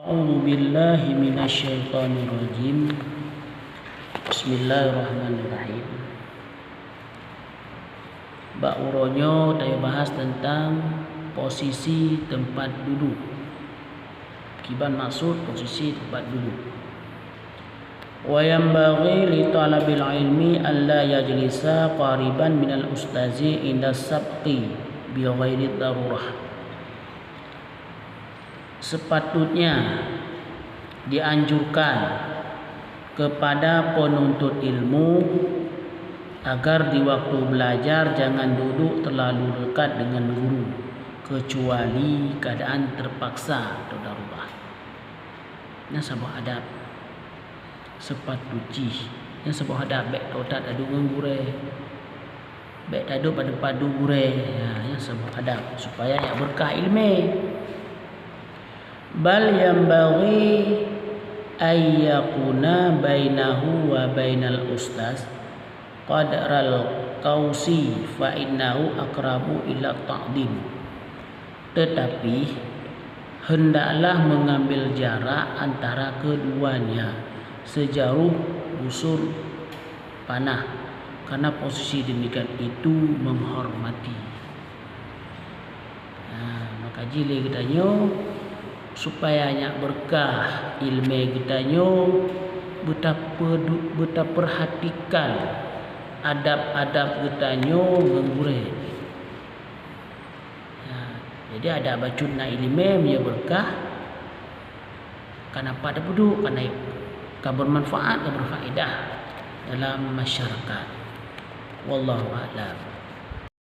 A'udzu billahi minasyaitonir rajim. Bismillahirrahmanirrahim. Bab uronyo saya bahas tentang posisi tempat duduk. Kiban maksud posisi tempat duduk. Wa yanbaghi li talabil ilmi alla yajlisa qariban minal ustazi inda sabqi bi ghairi darurah. Sepatutnya dianjurkan kepada penuntut ilmu agar di waktu belajar jangan duduk terlalu dekat dengan guru kecuali keadaan terpaksa atau darurat. Ini sebuah adab sepatutnya. Ini sebuah adab baik tak ada dengan guru, baik tak ada pada padu guru. Ini sebuah adab supaya yang berkah ilmu. Bal yanbaghi ay yakuna bainahu wa bainal ustaz qadral qausi fa innahu aqrabu ila ta'dim. Tetapi hendaklah mengambil jarak antara keduanya sejauh busur panah, karena posisi demikian itu menghormati. Maka jile kita nyo supaya nyak berkah ilmu kita nyo betapa perhatikan adab-adab kita nyo menggure. Jadi ada bacuna ilmu dia berkah karena pada duduk karena bermanfaat dan berfaedah dalam masyarakat. Wallahu a'lam.